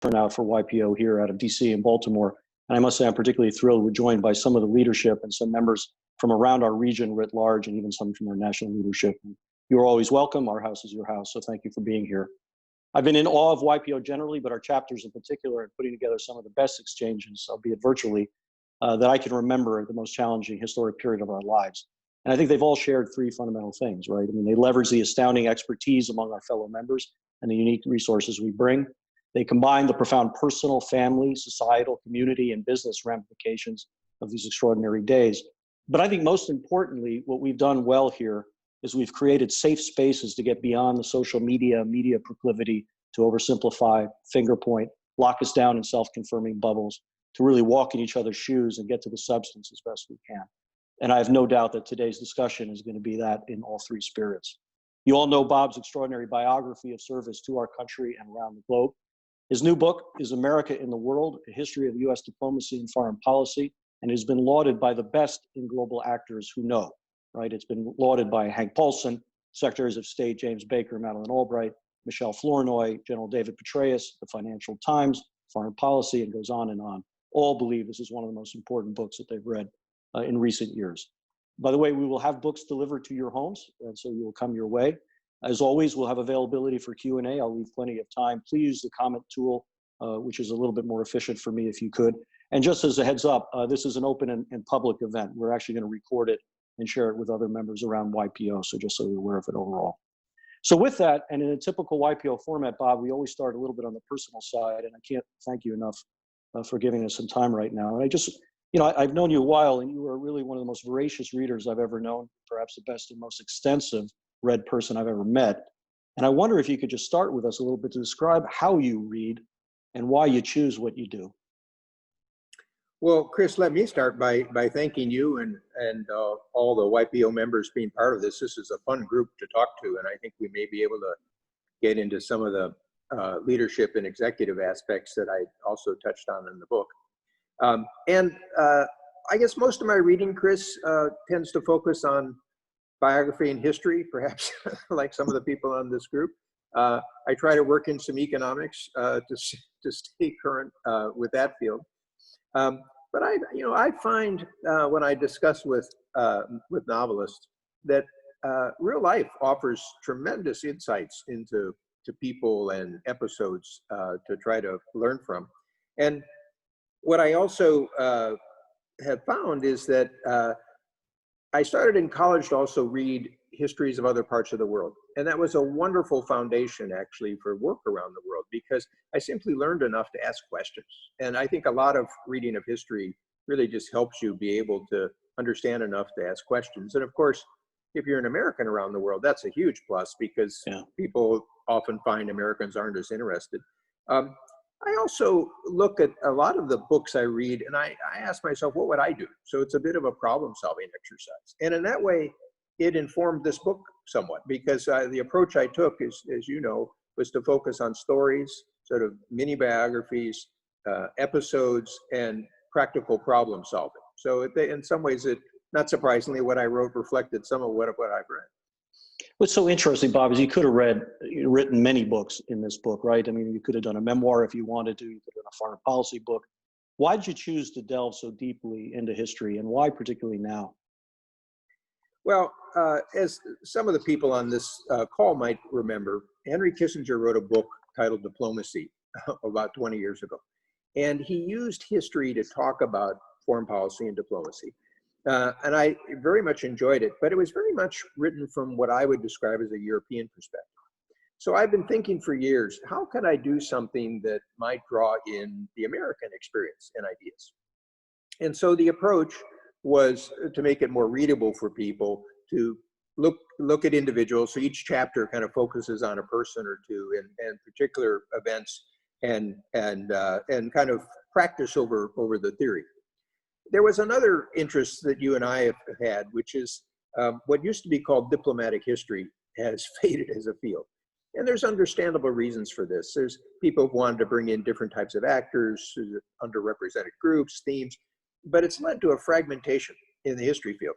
turnout for YPO here out of DC and Baltimore. And I must say, I'm particularly thrilled we're joined by some of the leadership and some members from around our region writ large, and even some from our national leadership. You're always welcome. Our house is your house, so thank you for being here. I've been in awe of YPO generally, but our chapters in particular, and putting together some of the best exchanges, albeit virtually, that I can remember the most challenging historic period of our lives. And I think they've all shared three fundamental things, right? I mean, they leverage the astounding expertise among our fellow members and the unique resources we bring. They combine the profound personal, family, societal, community, and business ramifications of these extraordinary days. But I think most importantly, what we've done well here is we've created safe spaces to get beyond the social media proclivity to oversimplify, finger point, lock us down in self-confirming bubbles, to really walk in each other's shoes and get to the substance as best we can. And I have no doubt that today's discussion is going to be that in all three spirits. You all know Bob's extraordinary biography of service to our country and around the globe. His new book is America in the World, A History of U.S. Diplomacy and Foreign Policy, and has been lauded by the best in global actors who know, right? It's been lauded by Hank Paulson, Secretaries of State James Baker, Madeleine Albright, Michelle Flournoy, General David Petraeus, the Financial Times, Foreign Policy, and goes on and on. All believe this is one of the most important books that they've read in recent years. By the way, we will have books delivered to your homes, and so you will come your way. As always, we'll have availability for Q&A. I'll leave plenty of time. Please use the comment tool, which is a little bit more efficient for me if you could. And just as a heads up, this is an open and public event. We're actually going to record it and share it with other members around YPO, so just so you're aware of it overall. So with that, and in a typical YPO format, Bob, we always start a little bit on the personal side, and I can't thank you enough for giving us some time right now. And I just, I've known you a while, and you are really one of the most voracious readers I've ever known, perhaps the best and most extensive read person I've ever met. And I wonder if you could just start with us a little bit to describe how you read and why you choose what you do. Well, Chris, let me start by thanking you and all the YPO members being part of this. This is a fun group to talk to, and I think we may be able to get into some of the leadership and executive aspects that I also touched on in the book. I guess most of my reading, Chris, tends to focus on biography and history, perhaps like some of the people on this group. I try to work in some economics to stay current with that field. But I find when I discuss with novelists that real life offers tremendous insights into people and episodes to try to learn from. And what I also have found is that I started in college to also read histories of other parts of the world. And that was a wonderful foundation actually for work around the world, because I simply learned enough to ask questions. And I think a lot of reading of history really just helps you be able to understand enough to ask questions. And of course, if you're an American around the world, that's a huge plus, because people often find Americans aren't as interested. I also look at a lot of the books I read, and I ask myself, what would I do? So it's a bit of a problem-solving exercise. And in that way, it informed this book somewhat, because the approach I took, as you know, was to focus on stories, sort of mini biographies, episodes, and practical problem solving. So in some ways, not surprisingly, what I wrote reflected some of what I've read. What's so interesting, Bob, is you could have written many books in this book, right? I mean, you could have done a memoir if you wanted to. You could have done a foreign policy book. Why did you choose to delve so deeply into history, and why particularly now? Well, as some of the people on this call might remember, Henry Kissinger wrote a book titled Diplomacy about 20 years ago. And he used history to talk about foreign policy and diplomacy. And I very much enjoyed it, but it was very much written from what I would describe as a European perspective. So I've been thinking for years, how could I do something that might draw in the American experience and ideas? And so the approach was to make it more readable for people, to look at individuals. So each chapter kind of focuses on a person or two and particular events and kind of practice over the theory. There was another interest that you and I have had, which is what used to be called diplomatic history has faded as a field. And there's understandable reasons for this. There's people who wanted to bring in different types of actors, underrepresented groups, themes, but it's led to a fragmentation in the history field.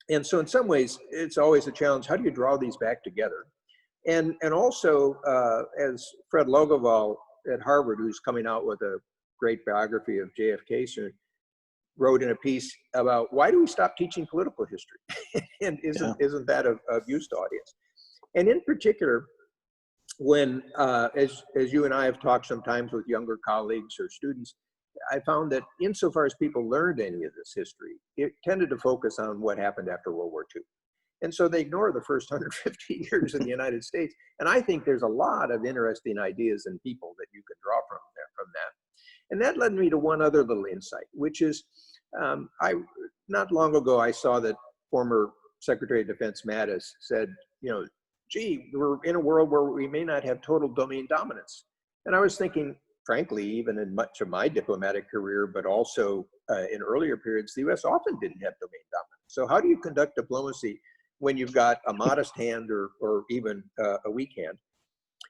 And so in some ways, it's always a challenge. How do you draw these back together? And also, as Fred Logevall at Harvard, who's coming out with a great biography of JFK soon, wrote in a piece about why do we stop teaching political history? And isn't that of use to audience? And in particular, when, as you and I have talked sometimes with younger colleagues or students, I found that insofar as people learned any of this history, it tended to focus on what happened after World War II. And so they ignore the first 150 years in the United States. And I think there's a lot of interesting ideas and people that you could draw from that. And that led me to one other little insight, which is, not long ago, I saw that former Secretary of Defense Mattis said, gee, we're in a world where we may not have total domain dominance. And I was thinking, frankly, even in much of my diplomatic career, but also in earlier periods, the US often didn't have domain dominance. So how do you conduct diplomacy when you've got a modest hand or even a weak hand?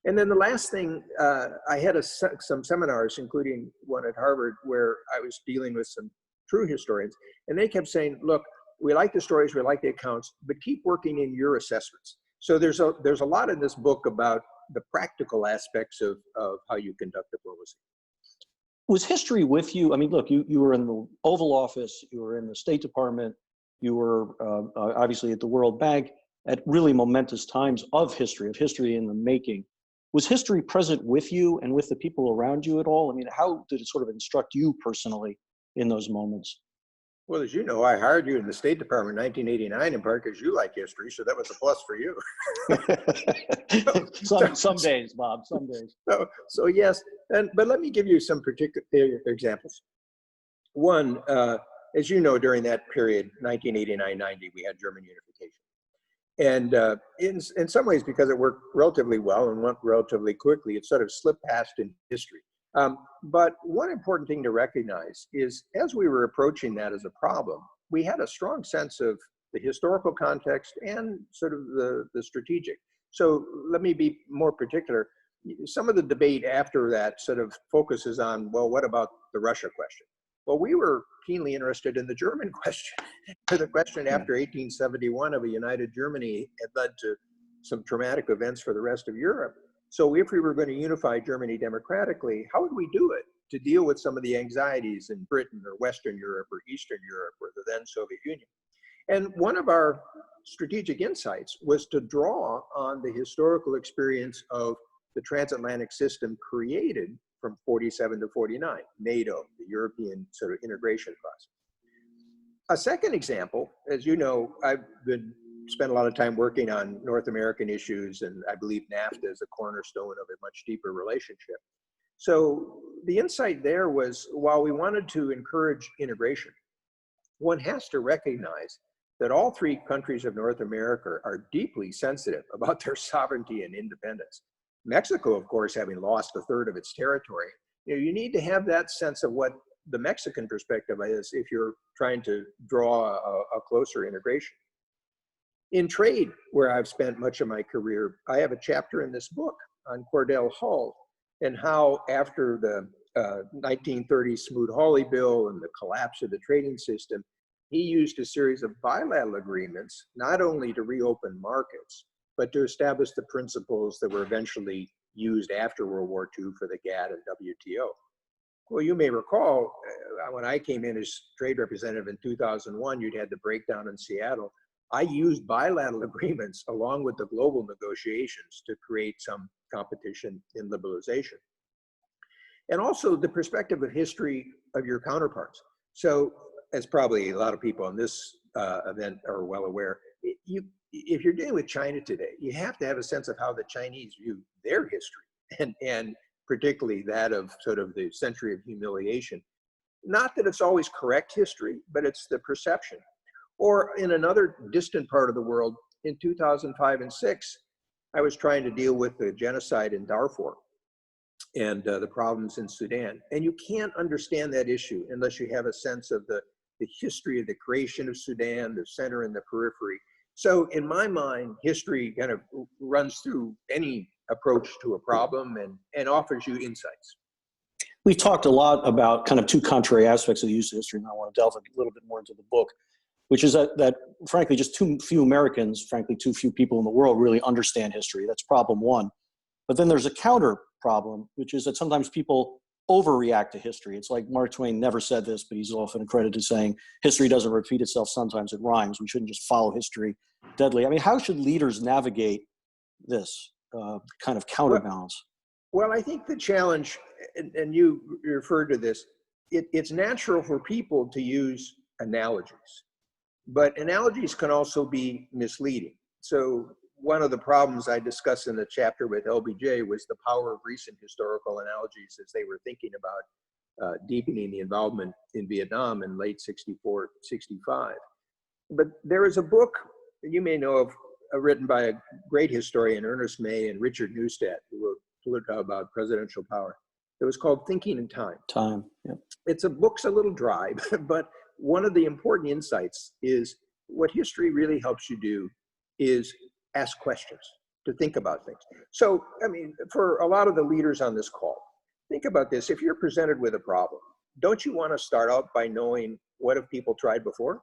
And then the last thing, I had some seminars, including one at Harvard, where I was dealing with some true historians, and they kept saying, look, we like the stories, we like the accounts, but keep working in your assessments. So there's a lot in this book about the practical aspects of how you conduct diplomacy. Was history with you? I mean, look, you were in the Oval Office, you were in the State Department, you were obviously at the World Bank at really momentous times of history in the making. Was history present with you and with the people around you at all? I mean, how did it sort of instruct you personally in those moments? Well, as you know, I hired you in the State Department in 1989 in part because you like history, so that was a plus for you. some days, Bob, some days. So yes, but let me give you some particular examples. One, as you know, during that period, 1989-90, we had German unification. And in some ways, because it worked relatively well and went relatively quickly, it sort of slipped past in history. But one important thing to recognize is as we were approaching that as a problem, we had a strong sense of the historical context and sort of the strategic. So let me be more particular. Some of the debate after that sort of focuses on, well, what about the Russia question? Well, we were keenly interested in the German question. The question after 1871 of a united Germany had led to some traumatic events for the rest of Europe. So if we were going to unify Germany democratically, how would we do it to deal with some of the anxieties in Britain or Western Europe or Eastern Europe or the then Soviet Union? And one of our strategic insights was to draw on the historical experience of the transatlantic system created from 47 to 49, NATO, the European sort of integration process. A second example, as you know, I've spent a lot of time working on North American issues, and I believe NAFTA is a cornerstone of a much deeper relationship. So the insight there was, while we wanted to encourage integration, one has to recognize that all three countries of North America are deeply sensitive about their sovereignty and independence. Mexico, of course, having lost a third of its territory, you need to have that sense of what the Mexican perspective is if you're trying to draw a closer integration. In trade, where I've spent much of my career, I have a chapter in this book on Cordell Hull and how after the 1930 Smoot-Hawley Bill and the collapse of the trading system, he used a series of bilateral agreements, not only to reopen markets, but to establish the principles that were eventually used after World War II for the GATT and WTO. Well, you may recall, when I came in as trade representative in 2001, you'd had the breakdown in Seattle. I used bilateral agreements along with the global negotiations to create some competition in liberalization. And also the perspective of history of your counterparts. So, as probably a lot of people on this event are well aware, if you're dealing with China today, you have to have a sense of how the Chinese view their history, and particularly that of sort of the century of humiliation. Not that it's always correct history, but it's the perception. Or in another distant part of the world, in 2005 and 6, I was trying to deal with the genocide in Darfur and the problems in Sudan. And you can't understand that issue unless you have a sense of the history of the creation of Sudan, the center and the periphery. So in my mind, history kind of runs through any approach to a problem and offers you insights. We've talked a lot about kind of two contrary aspects of the use of history, and I want to delve a little bit more into the book, which is that frankly, just too few Americans, frankly, too few people in the world really understand history. That's problem one. But then there's a counter problem, which is that sometimes people overreact to history. It's like Mark Twain never said this, but he's often credited saying, history doesn't repeat itself, sometimes it rhymes. We shouldn't just follow history deadly. I mean, how should leaders navigate this kind of counterbalance? Well, I think the challenge, and you referred to this, it's natural for people to use analogies, but analogies can also be misleading. So one of the problems I discussed in the chapter with LBJ was the power of recent historical analogies as they were thinking about deepening the involvement in Vietnam in late 64, 65. But there is a book you may know of written by a great historian, Ernest May, and Richard Neustadt, who wrote about presidential power. It was called Thinking in Time. Time, yeah. Book's a little dry, but one of the important insights is what history really helps you do is ask questions, to think about things. So, I mean, for a lot of the leaders on this call, think about this. If you're presented with a problem, don't you want to start out by knowing what have people tried before?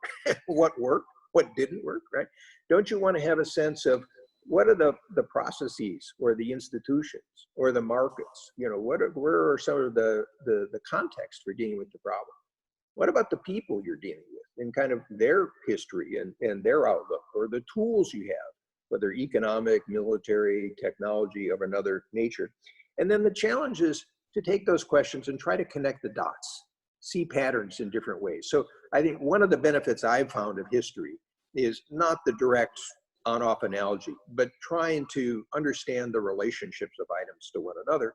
What worked? What didn't work, right? Don't you want to have a sense of what are the processes or the institutions or the markets? You know, where are some of the context for dealing with the problem? What about the people you're dealing with and kind of their history and their outlook, or the tools you have, whether economic, military, technology of another nature? And then the challenge is to take those questions and try to connect the dots, see patterns in different ways. So I think one of the benefits I've found of history is not the direct on-off analogy, but trying to understand the relationships of items to one another.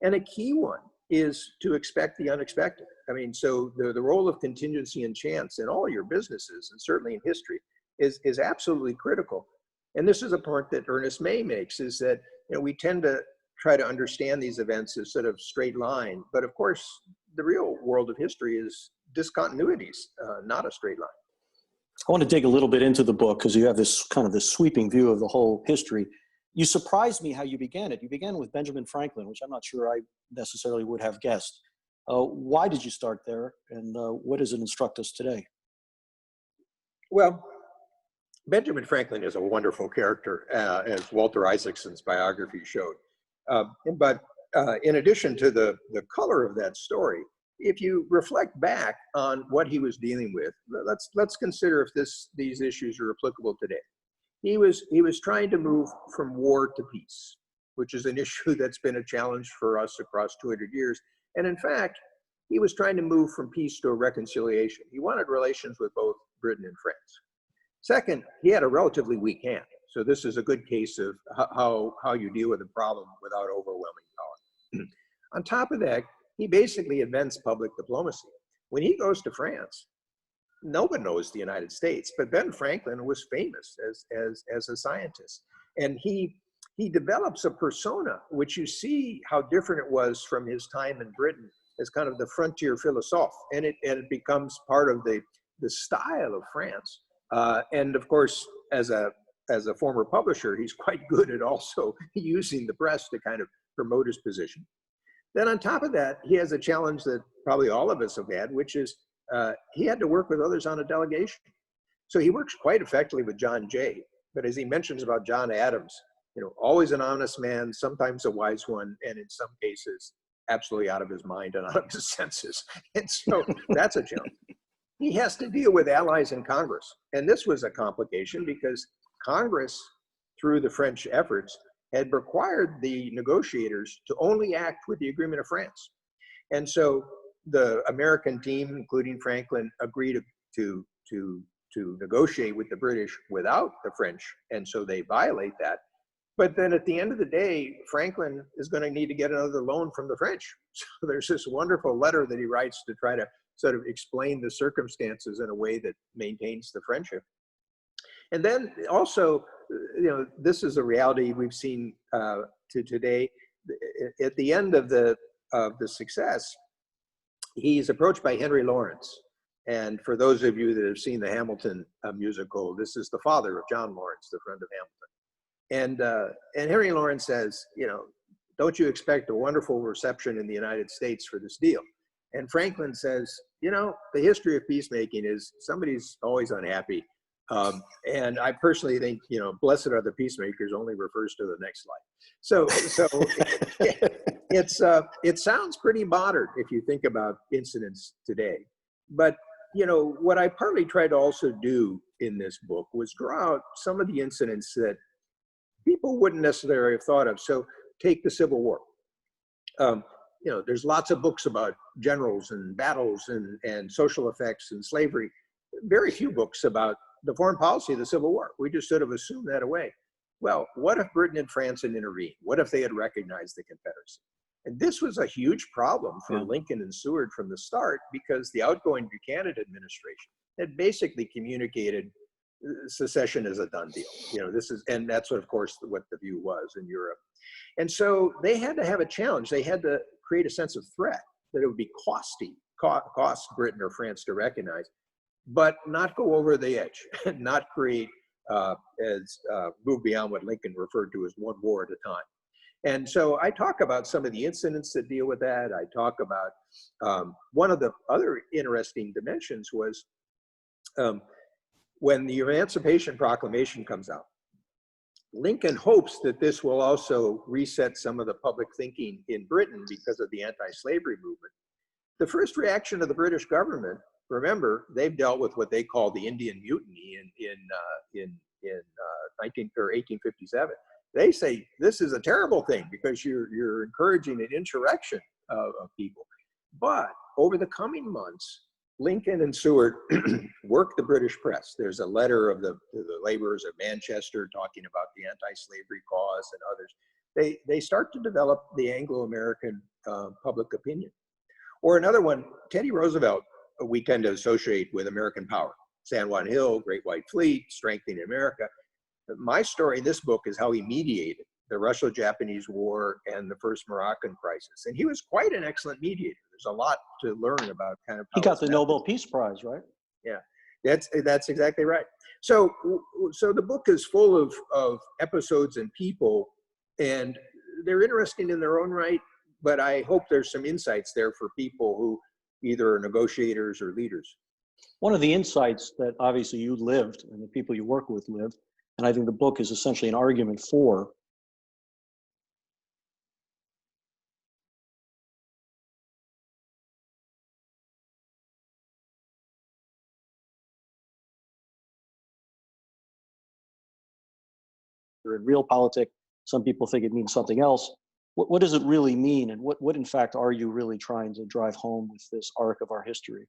And a key one is to expect the unexpected. I mean, so the role of contingency and chance in all your businesses, and certainly in history, is absolutely critical. And this is a point that Ernest May makes, is that, you know, we tend to try to understand these events as sort of straight line, but of course, the real world of history is discontinuities, not a straight line. I want to dig a little bit into the book because you have this kind of this sweeping view of the whole history. You surprised me how you began it. You began with Benjamin Franklin, which I'm not sure I necessarily would have guessed. Why did you start there, and what does it instruct us today? Well, Benjamin Franklin is a wonderful character, as Walter Isaacson's biography showed. But in addition to the color of that story, if you reflect back on what he was dealing with, let's consider if these issues are applicable today. He was trying to move from war to peace, which is an issue that's been a challenge for us across 200 years. And in fact, he was trying to move from peace to a reconciliation. He wanted relations with both Britain and France. Second, he had a relatively weak hand. So this is a good case of how you deal with a problem without overwhelming power. On top of that, he basically invents public diplomacy. When he goes to France, no one knows the United States, but Ben Franklin was famous as a scientist. And he develops a persona, which you see how different it was from his time in Britain as kind of the frontier philosophe. And it becomes part of the style of France. And of course, as a former publisher, he's quite good at also using the press to kind of promote his position. Then on top of that, he has a challenge that probably all of us have had, which is he had to work with others on a delegation. So he works quite effectively with John Jay, but as he mentions about John Adams, you know, always an honest man, sometimes a wise one, and in some cases, absolutely out of his mind and out of his senses. And so that's a challenge. He has to deal with allies in Congress. And this was a complication because Congress, through the French efforts, had required the negotiators to only act with the agreement of France. And so the American team, including Franklin, agreed to negotiate with the British without the French, and so they violate that. But then at the end of the day, Franklin is going to need to get another loan from the French. So there's this wonderful letter that he writes to try to sort of explain the circumstances in a way that maintains the friendship. And then also, you know, this is a reality we've seen to today. At the end of the success, he's approached by Henry Lawrence. And for those of you that have seen the Hamilton musical, this is the father of John Lawrence, the friend of Hamilton. And Henry Lawrence says, you know, don't you expect a wonderful reception in the United States for this deal? And Franklin says, you know, the history of peacemaking is somebody's always unhappy. And I personally think, you know, blessed are the peacemakers only refers to the next slide. So it sounds pretty modern if you think about incidents today. But, you know, what I partly tried to also do in this book was draw out some of the incidents that people wouldn't necessarily have thought of. So take the Civil War. You know, there's lots of books about generals and battles and social effects and slavery. Very few books about the foreign policy of the Civil War. We just sort of assume that away. Well, what if Britain and France had intervened? What if they had recognized the Confederacy? And this was a huge problem for Lincoln and Seward from the start, because the outgoing Buchanan administration had basically communicated secession is a done deal. You know, this is, and that's what, of course, what the view was in Europe. And so they had to have a challenge. They had to create a sense of threat, that it would be cost Britain or France to recognize, but not go over the edge, not create, move beyond what Lincoln referred to as one war at a time. And so I talk about some of the incidents that deal with that. I talk about one of the other interesting dimensions was when the Emancipation Proclamation comes out, Lincoln hopes that this will also reset some of the public thinking in Britain because of the anti-slavery movement. The first reaction of the British government, remember, they've dealt with what they call the Indian Mutiny in 1857. They say this is a terrible thing because you're encouraging an insurrection of people. But over the coming months, Lincoln and Seward worked the British press. There's a letter of the laborers of Manchester talking about the anti-slavery cause and others. They start to develop the Anglo-American public opinion. Or another one, Teddy Roosevelt, we tend to associate with American power. San Juan Hill, Great White Fleet, strengthening America. My story in this book is how he mediated the Russo-Japanese War and the first Moroccan crisis. And he was quite an excellent mediator. There's a lot to learn about kind of how he got the Nobel Peace Prize, right? Yeah, that's exactly right. So the book is full of episodes and people, and they're interesting in their own right, but I hope there's some insights there for people who either are negotiators or leaders. One of the insights that obviously you lived and the people you work with lived, and I think the book is essentially an argument for, in real politics. Some people think it means something else. What does it really mean? And what in fact are you really trying to drive home with this arc of our history?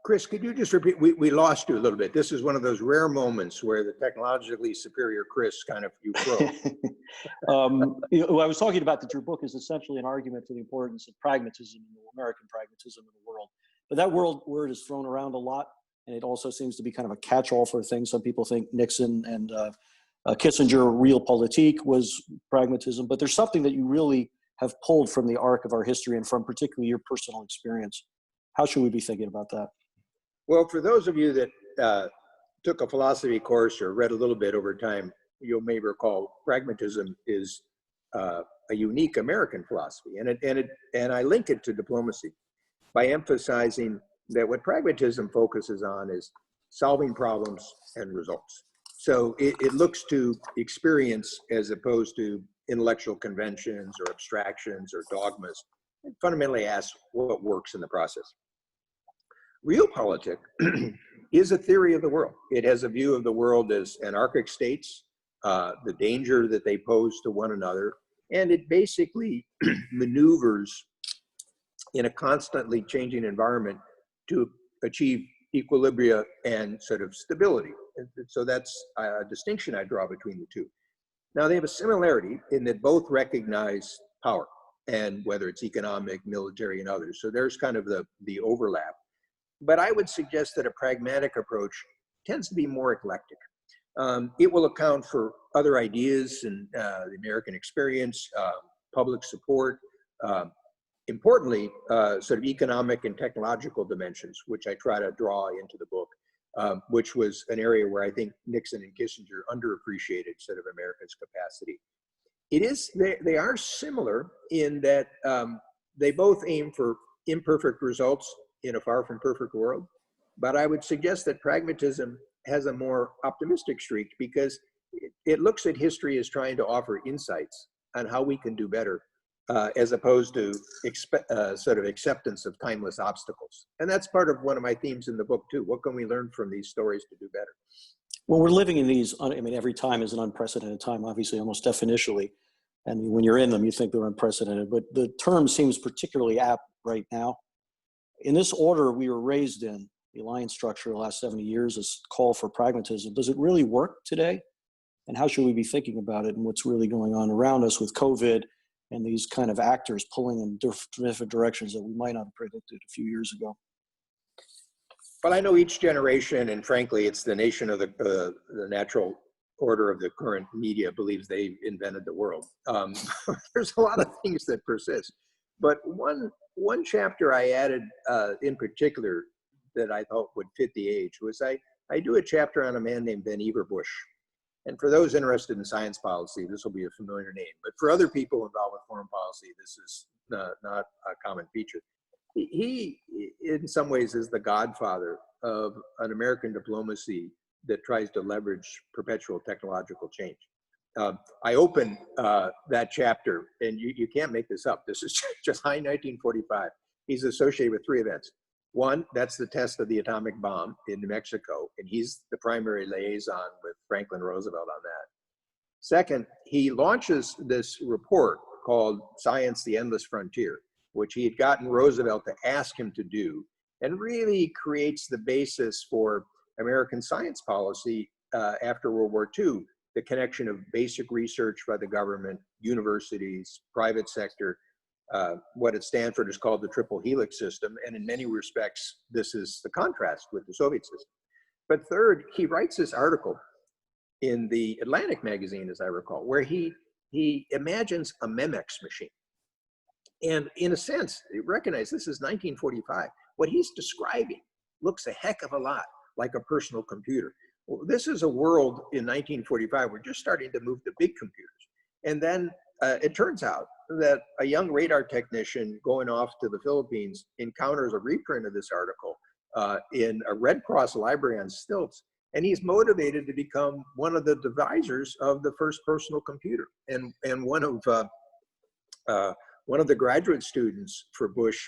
Chris, could you just repeat? We lost you a little bit. This is one of those rare moments where the technologically superior Chris kind of, you froze. I was talking about that your book is essentially an argument for the importance of pragmatism, American pragmatism in the world. But that word is thrown around a lot, and it also seems to be kind of a catch-all for things. Some people think Nixon and Kissinger, realpolitik was pragmatism, but there's something that you really have pulled from the arc of our history and from particularly your personal experience. How should we be thinking about that? Well, for those of you that took a philosophy course or read a little bit over time, you may recall pragmatism is a unique American philosophy, and I link it to diplomacy by emphasizing that what pragmatism focuses on is solving problems and results. So it looks to experience as opposed to intellectual conventions or abstractions or dogmas. It fundamentally asks what works in the process. Realpolitik is a theory of the world. It has a view of the world as anarchic states, the danger that they pose to one another, and it basically maneuvers in a constantly changing environment to achieve equilibria and sort of stability. So that's a distinction I draw between the two. Now they have a similarity in that both recognize power, and whether it's economic, military, and others. So there's kind of the overlap. But I would suggest that a pragmatic approach tends to be more eclectic. It will account for other ideas and the American experience, public support, importantly, sort of economic and technological dimensions, which I try to draw into the book, which was an area where I think Nixon and Kissinger underappreciated sort of America's capacity. They are similar in that they both aim for imperfect results in a far from perfect world, but I would suggest that pragmatism has a more optimistic streak because it looks at history as trying to offer insights on how we can do better, as opposed to sort of acceptance of timeless obstacles. And that's part of one of my themes in the book too. What can we learn from these stories to do better? Well, we're living in these, I mean, every time is an unprecedented time, obviously, almost definitionally. And when you're in them, you think they're unprecedented. But the term seems particularly apt right now. In this order we were raised in, the alliance structure the last 70 years, this call for pragmatism, does it really work today? And how should we be thinking about it and what's really going on around us with COVID and these kind of actors pulling in different directions that we might not have predicted a few years ago? Well, I know each generation, and frankly, it's the nation of the natural order of the current media believes they invented the world. There's a lot of things that persist. But one chapter I added in particular that I thought would fit the age was I do a chapter on a man named Vannevar Bush. And for those interested in science policy, this will be a familiar name. But for other people involved with foreign policy, this is not a common feature. He, in some ways, is the godfather of an American diplomacy that tries to leverage perpetual technological change. I open that chapter, and you can't make this up. This is July 1945. He's associated with three events. One, that's the test of the atomic bomb in New Mexico, and he's the primary liaison with Franklin Roosevelt on that. Second, he launches this report called Science, the Endless Frontier, which he had gotten Roosevelt to ask him to do, and really creates the basis for American science policy after World War II, the connection of basic research by the government, universities, private sector. What at Stanford is called the triple helix system, and in many respects, this is the contrast with the Soviet system. But third, he writes this article in the Atlantic magazine, as I recall, where he imagines a Memex machine. And in a sense, you recognize this is 1945. What he's describing looks a heck of a lot like a personal computer. Well, this is a world in 1945, we're just starting to move to big computers. And then it turns out that a young radar technician going off to the Philippines encounters a reprint of this article in a Red Cross library on stilts. And he's motivated to become one of the devisers of the first personal computer. And one of the graduate students for Bush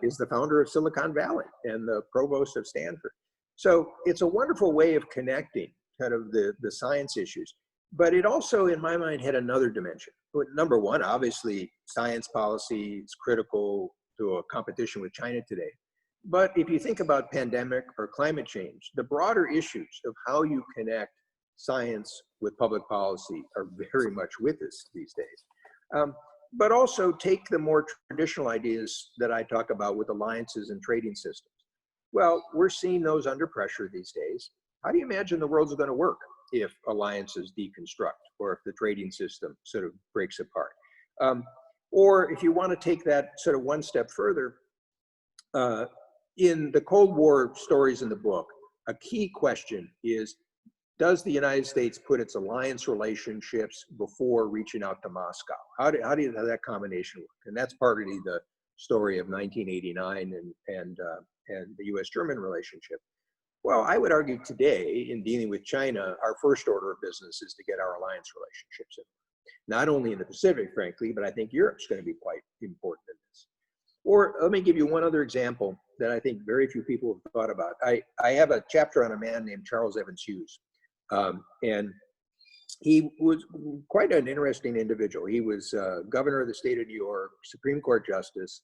is the founder of Silicon Valley and the provost of Stanford. So it's a wonderful way of connecting kind of the science issues. But it also, in my mind, had another dimension. Number one, obviously, science policy is critical to a competition with China today. But if you think about pandemic or climate change, the broader issues of how you connect science with public policy are very much with us these days. But also take the more traditional ideas that I talk about with alliances and trading systems. Well, we're seeing those under pressure these days. How do you imagine the world's going to work if alliances deconstruct or if the trading system sort of breaks apart? Or if you want to take that sort of one step further, in the Cold War stories in the book, a key question is, does the United States put its alliance relationships before reaching out to Moscow? How did that combination work? And that's partly the story of 1989 and the US-German relationship. Well, I would argue today, in dealing with China, our first order of business is to get our alliance relationships in. Not only in the Pacific, frankly, but I think Europe's going to be quite important in this. Or let me give you one other example that I think very few people have thought about. I have a chapter on a man named Charles Evans Hughes. And he was quite an interesting individual. He was governor of the state of New York, Supreme Court justice,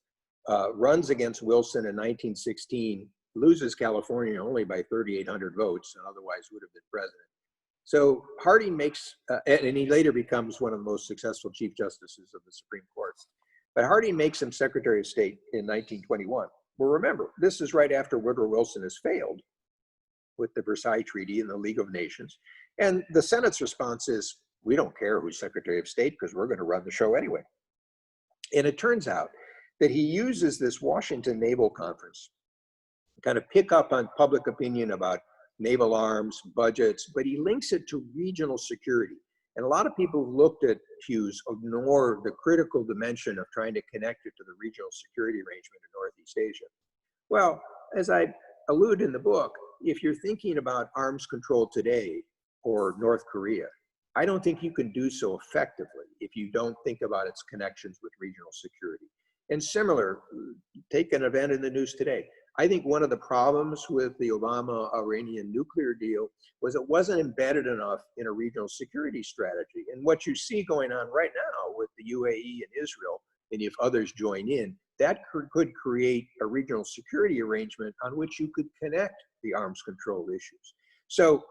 runs against Wilson in 1916, loses California only by 3,800 votes, and otherwise would have been president. So Harding makes, and he later becomes one of the most successful chief justices of the Supreme Court. But Harding makes him Secretary of State in 1921. Well, remember, this is right after Woodrow Wilson has failed with the Versailles Treaty and the League of Nations. And the Senate's response is, we don't care who's Secretary of State because we're going to run the show anyway. And it turns out that he uses this Washington Naval Conference to kind of pick up on public opinion about naval arms, budgets, but he links it to regional security. And a lot of people who looked at Hughes ignore the critical dimension of trying to connect it to the regional security arrangement in Northeast Asia. Well, as I allude in the book, if you're thinking about arms control today or North Korea, I don't think you can do so effectively if you don't think about its connections with regional security. And similar, take an event in the news today. I think one of the problems with the Obama-Iranian nuclear deal was it wasn't embedded enough in a regional security strategy. And what you see going on right now with the UAE and Israel, and if others join in, that could create a regional security arrangement on which you could connect the arms control issues. So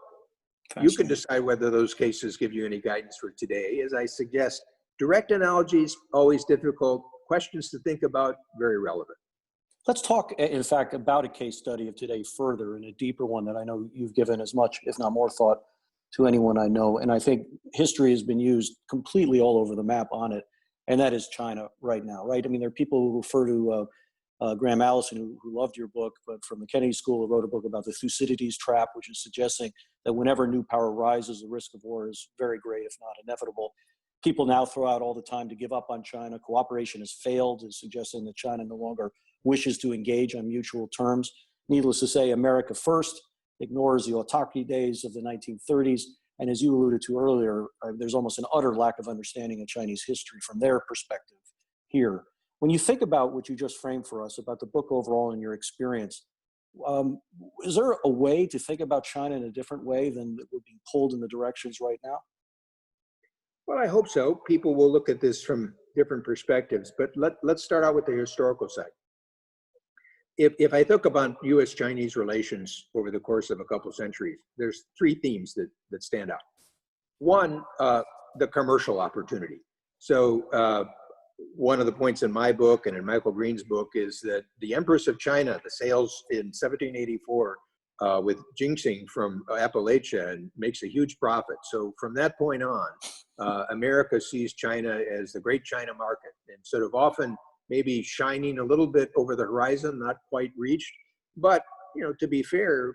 you can decide whether those cases give you any guidance for today. As I suggest, direct analogies, always difficult. Questions to think about, very relevant. Let's talk, in fact, about a case study of today further, and a deeper one that I know you've given as much, if not more, thought to anyone I know. And I think history has been used completely all over the map on it, and that is China right now, right? I mean, there are people who refer to Graham Allison, who loved your book, but from the Kennedy School, who wrote a book about the Thucydides trap, which is suggesting that whenever new power rises, the risk of war is very great, if not inevitable. People now throw out all the time to give up on China. Cooperation has failed, is suggesting that China no longer wishes to engage on mutual terms. Needless to say, America first ignores the autarky days of the 1930s. And as you alluded to earlier, there's almost an utter lack of understanding of Chinese history from their perspective here. When you think about what you just framed for us about the book overall and your experience, is there a way to think about China in a different way than we're being pulled in the directions right now? Well, I hope so. People will look at this from different perspectives, but let's start out with the historical side. If I think about U.S.-Chinese relations over the course of a couple centuries, there's three themes that stand out. One, the commercial opportunity. So one of the points in my book and in Michael Green's book is that the Empress of China, the sails in 1784 with ginseng from Appalachia, and makes a huge profit. So from that point on, America sees China as the great China market, and sort of often maybe shining a little bit over the horizon, not quite reached. But to be fair,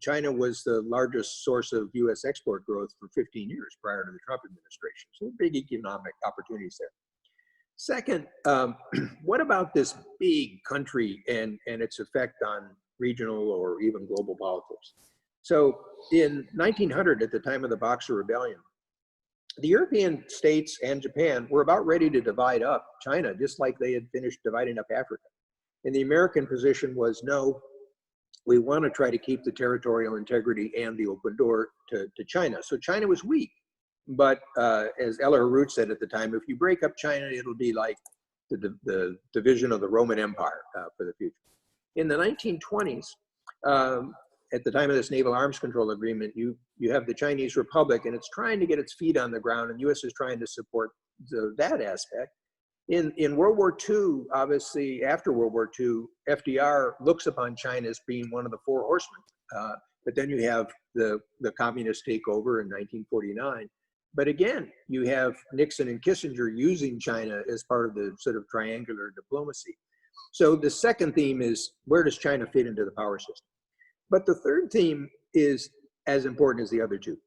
China was the largest source of U.S. export growth for 15 years prior to the Trump administration. So big economic opportunities there. Second, what about this big country and its effect on regional or even global politics? So in 1900, at the time of the Boxer Rebellion, the European states and Japan were about ready to divide up China, just like they had finished dividing up Africa. And the American position was, no, we want to try to keep the territorial integrity and the open door to China. So China was weak. But as Eller Root said at the time, if you break up China, it'll be like the division of the Roman Empire for the future. In the 1920s, at the time of this naval arms control agreement, you have the Chinese Republic, and it's trying to get its feet on the ground, and the U.S. is trying to support that aspect. In World War II, obviously, after World War II, FDR looks upon China as being one of the four horsemen. But then you have the communist takeover in 1949. But again, you have Nixon and Kissinger using China as part of the sort of triangular diplomacy. So the second theme is, where does China fit into the power system? But the third theme is as important as the other two.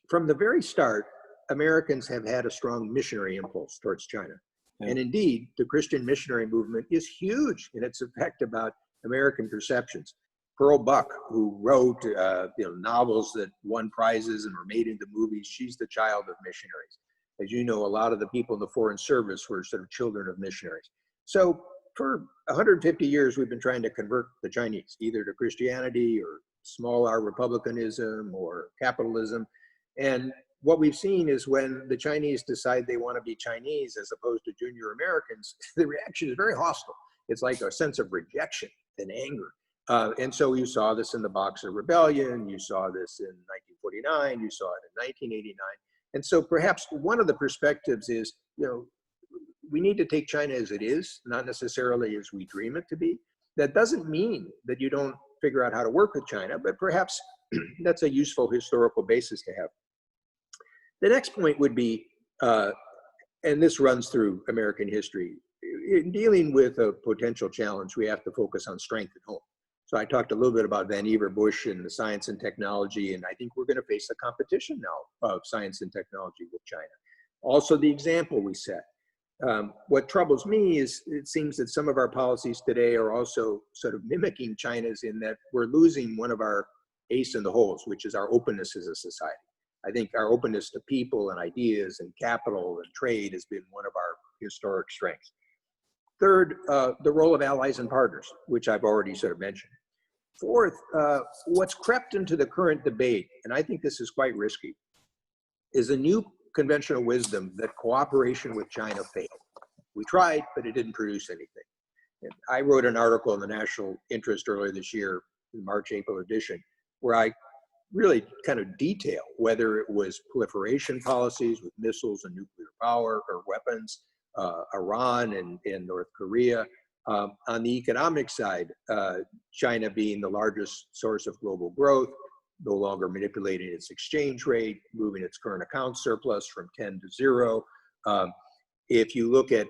From the very start, Americans have had a strong missionary impulse towards China. Yeah. And indeed, the Christian missionary movement is huge in its effect about American perceptions. Pearl Buck, who wrote novels that won prizes and were made into movies, she's the child of missionaries. As you know, a lot of the people in the Foreign Service were sort of children of missionaries. So for 150 years, we've been trying to convert the Chinese, either to Christianity or small R republicanism or capitalism. And what we've seen is when the Chinese decide they want to be Chinese as opposed to junior Americans, the reaction is very hostile. It's like a sense of rejection and anger. And so you saw this in the Boxer Rebellion, you saw this in 1949, you saw it in 1989. And so perhaps one of the perspectives is, we need to take China as it is, not necessarily as we dream it to be. That doesn't mean that you don't figure out how to work with China, but perhaps that's a useful historical basis to have. The next point would be, and this runs through American history, in dealing with a potential challenge, we have to focus on strength at home. So I talked a little bit about Vannevar Bush and the science and technology, and I think we're going to face a competition now of science and technology with China. Also, the example we set. What troubles me is it seems that some of our policies today are also sort of mimicking China's, in that we're losing one of our ace in the holes, which is our openness as a society. I think our openness to people and ideas and capital and trade has been one of our historic strengths. Third, the role of allies and partners, which I've already sort of mentioned. Fourth, what's crept into the current debate, and I think this is quite risky, is a new conventional wisdom that cooperation with China failed. We tried, but it didn't produce anything. And I wrote an article in the National Interest earlier this year, the March, April edition, where I really kind of detail whether it was proliferation policies with missiles and nuclear power or weapons, Iran and North Korea. On the economic side, China being the largest source of global growth, no longer manipulating its exchange rate, moving its current account surplus from 10 to 0. If you look at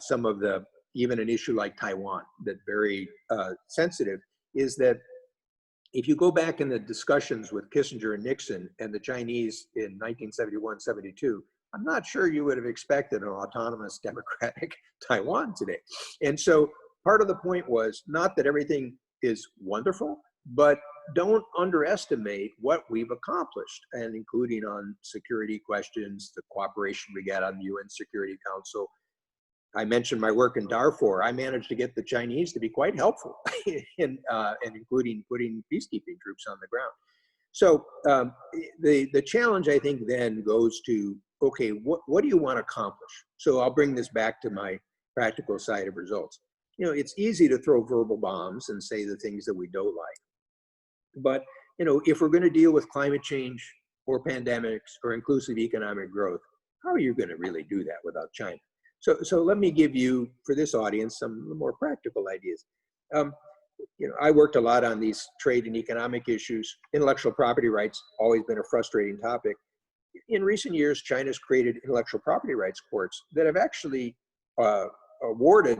some of the, even an issue like Taiwan, that's very sensitive, is that if you go back in the discussions with Kissinger and Nixon and the Chinese in 1971-72, I'm not sure you would have expected an autonomous democratic Taiwan today. And so part of the point was not that everything is wonderful, but don't underestimate what we've accomplished, and including on security questions, the cooperation we got on the UN Security Council. I mentioned my work in Darfur. I managed to get the Chinese to be quite helpful and including putting peacekeeping troops on the ground. So the challenge, I think, then goes to, okay, what do you want to accomplish? So I'll bring this back to my practical side of results. You know, it's easy to throw verbal bombs and say the things that we don't like. But, you know, if we're going to deal with climate change or pandemics or inclusive economic growth, how are you going to really do that without China? So let me give you, for this audience, some more practical ideas. You know, I worked a lot on these trade and economic issues. Intellectual property rights, always been a frustrating topic. In recent years, China's created intellectual property rights courts that have actually awarded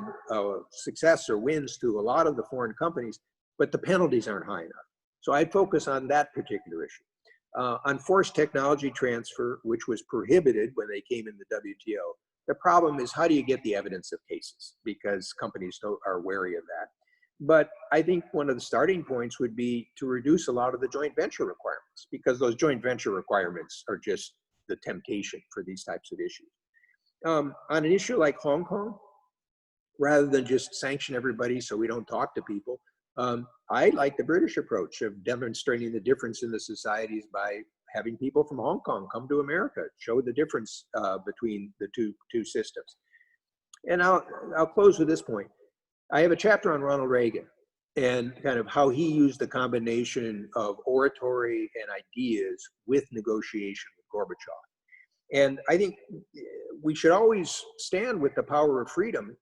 success or wins to a lot of the foreign companies, but the penalties aren't high enough. So I'd focus on that particular issue. On forced technology transfer, which was prohibited when they came in the WTO, the problem is, how do you get the evidence of cases? Because companies are wary of that. But I think one of the starting points would be to reduce a lot of the joint venture requirements, because those joint venture requirements are just the temptation for these types of issues. On an issue like Hong Kong, rather than just sanction everybody so we don't talk to people, I like the British approach of demonstrating the difference in the societies by having people from Hong Kong come to America, show the difference between the two systems. And I'll close with this point. I have a chapter on Ronald Reagan and kind of how he used the combination of oratory and ideas with negotiation with Gorbachev. And I think we should always stand with the power of freedom,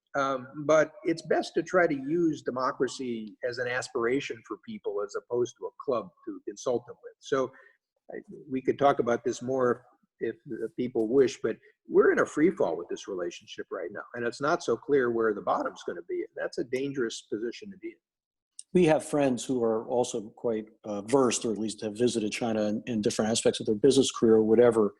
but it's best to try to use democracy as an aspiration for people as opposed to a club to insult them with. So we could talk about this more if people wish, but we're in a free fall with this relationship right now. And it's not so clear where the bottom's going to be. And that's a dangerous position to be in. We have friends who are also quite versed, or at least have visited China in different aspects of their business career or whatever,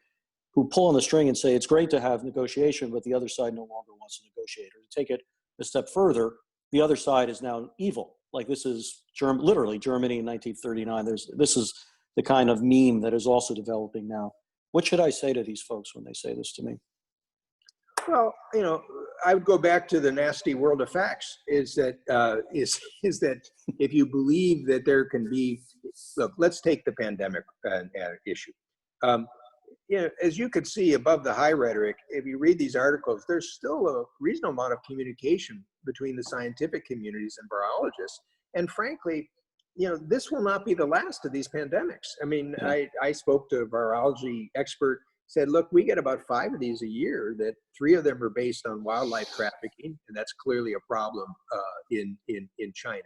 who pull on the string and say, it's great to have negotiation, but the other side no longer wants to negotiate. Or to take it a step further, the other side is now evil. Like, this is literally Germany in 1939. This is the kind of meme that is also developing now. What should I say to these folks when they say this to me? Well, you know, I would go back to the nasty world of facts, is that if you believe that there can be, look, let's take the pandemic issue. You know, as you could see above the high rhetoric, if you read these articles, there's still a reasonable amount of communication between the scientific communities and virologists. And frankly, you know, this will not be the last of these pandemics. I mean, yeah. I spoke to a virology expert, said, look, we get about 5 of these a year, that 3 of them are based on wildlife trafficking, and that's clearly a problem in China.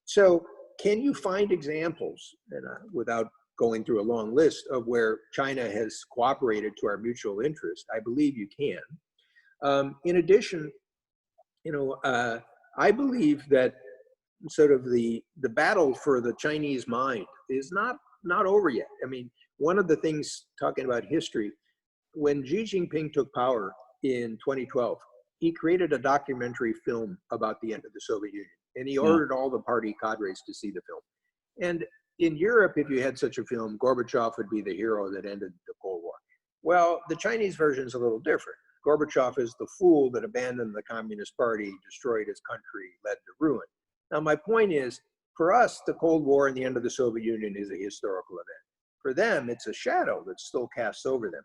So can you find examples, and without going through a long list, of where China has cooperated to our mutual interest? I believe you can. In addition, you know, I believe that sort of the battle for the Chinese mind is not over yet. I mean, one of the things, talking about history, when Xi Jinping took power in 2012, he created a documentary film about the end of the Soviet Union, and he ordered all the party cadres to see the film. And in Europe, if you had such a film, Gorbachev would be the hero that ended the Cold War. Well, the Chinese version is a little different. Gorbachev is the fool that abandoned the Communist Party, destroyed his country, led to ruin. Now, my point is, for us, the Cold War and the end of the Soviet Union is a historical event. For them, it's a shadow that still casts over them.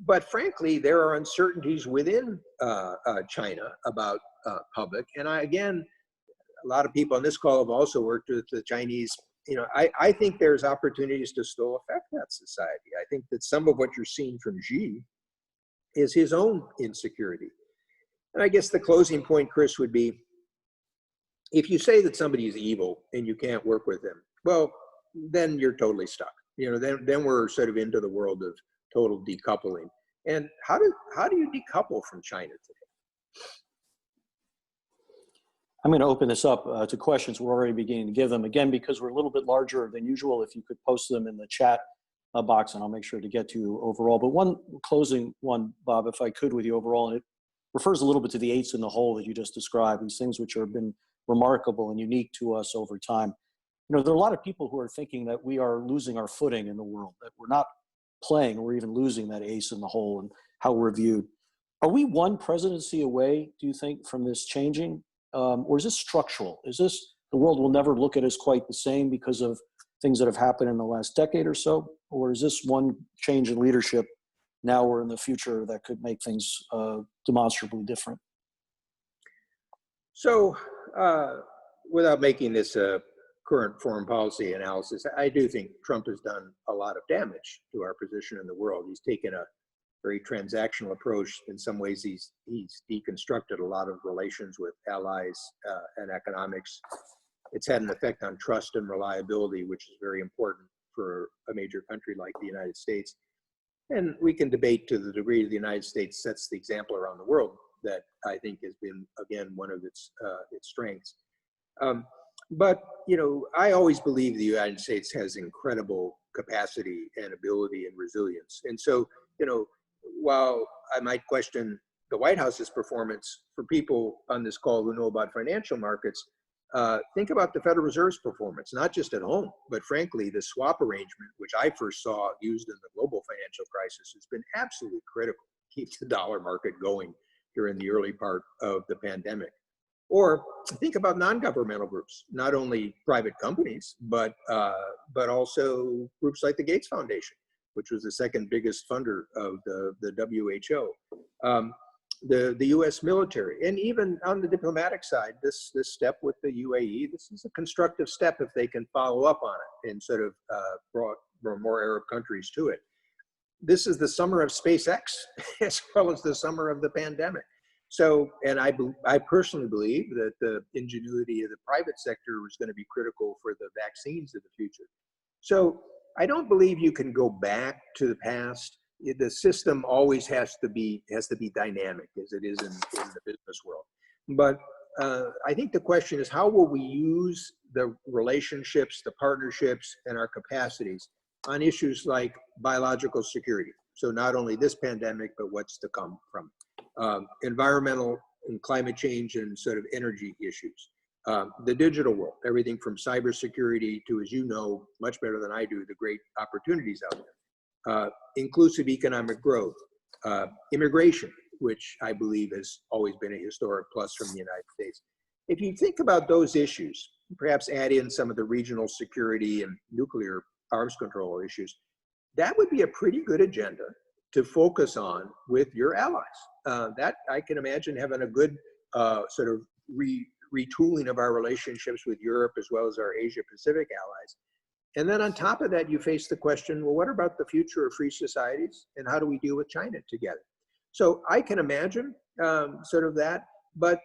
But frankly, there are uncertainties within China about public. And again, a lot of people on this call have also worked with the Chinese. I think there's opportunities to still affect that society. I think that some of what you're seeing from Xi is his own insecurity. And I guess the closing point, Chris, would be, if you say that somebody is evil and you can't work with them, well, then you're totally stuck. Then we're sort of into the world of total decoupling. And how do you decouple from China today? I'm going to open this up to questions. We're already beginning to give them. Again, because we're a little bit larger than usual, if you could post them in the chat box, and I'll make sure to get to overall. But one closing one, Bob, if I could, with you overall, and it refers a little bit to the eights in the hole that you just described, these things which have been remarkable and unique to us over time. There are a lot of people who are thinking that we are losing our footing in the world, that we're not playing, we're even losing that ace in the hole and how we're viewed. Are we one presidency away, do you think, from this changing? Or is this structural? Is this the world will never look at us quite the same because of things that have happened in the last decade or so? Or is this one change in leadership now or in the future that could make things demonstrably different? So without making this a current foreign policy analysis, I do think Trump has done a lot of damage to our position in the world. He's taken a very transactional approach. In some ways, he's deconstructed a lot of relations with allies and economics. It's had an effect on trust and reliability, which is very important for a major country like the United States. And we can debate to the degree the United States sets the example around the world that I think has been, again, one of its strengths. But I always believe the United States has incredible capacity and ability and resilience. And so, while I might question the White House's performance, for people on this call who know about financial markets, think about the Federal Reserve's performance, not just at home, but frankly, the swap arrangement, which I first saw used in the global financial crisis, has been absolutely critical to keep the dollar market going during the early part of the pandemic. Or think about non-governmental groups, not only private companies, but also groups like the Gates Foundation, which was the second biggest funder of the WHO, the U.S. military, and even on the diplomatic side, this step with the UAE, this is a constructive step if they can follow up on it and sort of brought more Arab countries to it. This is the summer of SpaceX as well as the summer of the pandemic. So, and I personally believe that the ingenuity of the private sector is going to be critical for the vaccines of the future. So I don't believe you can go back to the past. The system always has to be dynamic, as it is in the business world. But I think the question is, how will we use the relationships, the partnerships, and our capacities on issues like biological security? So not only this pandemic, but what's to come from it. Environmental and climate change and sort of energy issues. The digital world, everything from cybersecurity to, as you know, much better than I do, the great opportunities out there. Inclusive economic growth, immigration, which I believe has always been a historic plus from the United States. If you think about those issues, perhaps add in some of the regional security and nuclear arms control issues, that would be a pretty good agenda to focus on with your allies. That I can imagine having a good sort of retooling of our relationships with Europe as well as our Asia Pacific allies. And then on top of that, you face the question, well, what about the future of free societies and how do we deal with China together? So I can imagine sort of that, but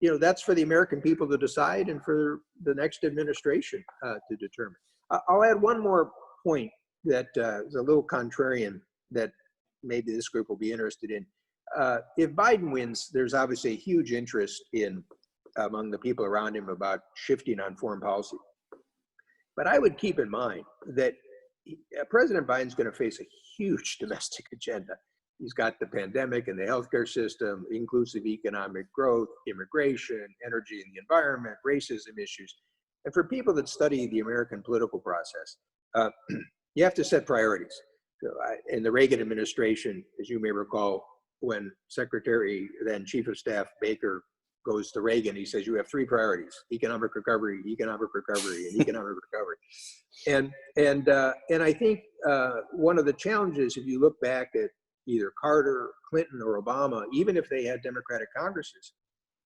that's for the American people to decide and for the next administration to determine. I'll add one more point that is a little contrarian that maybe this group will be interested in. If Biden wins, there's obviously a huge interest among the people around him about shifting on foreign policy. But I would keep in mind that President Biden's going to face a huge domestic agenda. He's got the pandemic and the healthcare system, inclusive economic growth, immigration, energy and the environment, racism issues. And for people that study the American political process, you have to set priorities. So in the Reagan administration, as you may recall, when Secretary, then Chief of Staff Baker goes to Reagan, he says, you have three priorities: economic recovery, and economic recovery. And I think one of the challenges, if you look back at either Carter, Clinton, or Obama, even if they had Democratic Congresses,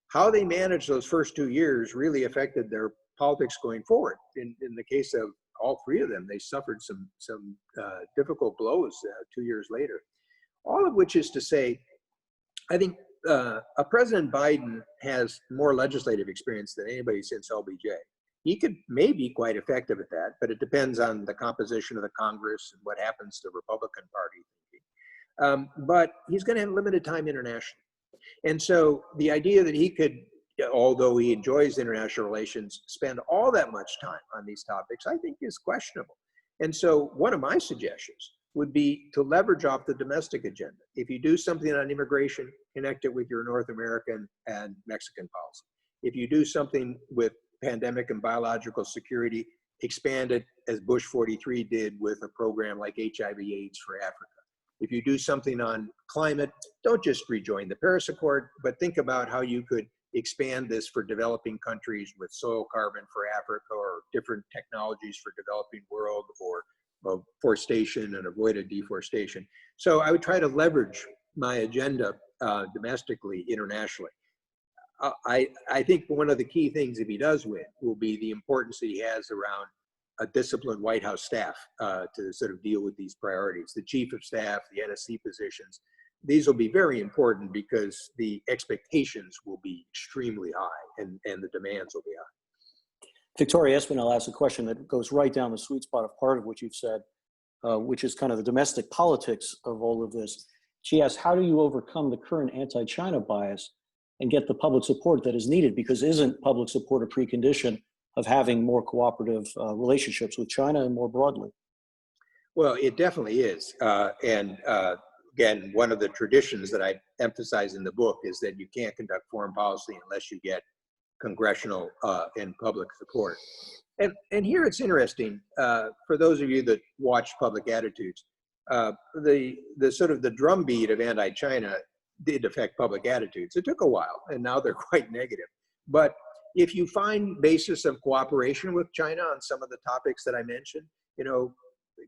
how they managed those first 2 years really affected their politics going forward. In the case of all three of them, they suffered some difficult blows 2 years later. All of which is to say, I think a President Biden has more legislative experience than anybody since LBJ. He could may be quite effective at that, but it depends on the composition of the Congress and what happens to the Republican Party. But he's going to have limited time internationally. And so the idea that he could, although he enjoys international relations, spend all that much time on these topics, I think is questionable. And so one of my suggestions would be to leverage off the domestic agenda. If you do something on immigration, connect it with your North American and Mexican policy. If you do something with pandemic and biological security, expand it as Bush 43 did with a program like HIV/AIDS for Africa. If you do something on climate, don't just rejoin the Paris Accord, but think about how you could expand this for developing countries with soil carbon for Africa, or different technologies for developing world, or forestation and avoided deforestation. So I would try to leverage my agenda domestically, internationally. I think one of the key things, if he does win, will be the importance that he has around a disciplined White House staff to sort of deal with these priorities. The Chief of Staff, the NSC positions, these will be very important because the expectations will be extremely high and the demands will be high. Victoria Espinel asked a question that goes right down the sweet spot of part of what you've said, which is kind of the domestic politics of all of this. She asked, how do you overcome the current anti-China bias and get the public support that is needed? Because isn't public support a precondition of having more cooperative relationships with China and more broadly? Well, it definitely is. Again, one of the traditions that I emphasize in the book is that you can't conduct foreign policy unless you get congressional and public support. And here it's interesting, for those of you that watch Public Attitudes, the sort of the drumbeat of anti-China did affect public attitudes. It took a while, and now they're quite negative. But if you find basis of cooperation with China on some of the topics that I mentioned, you know,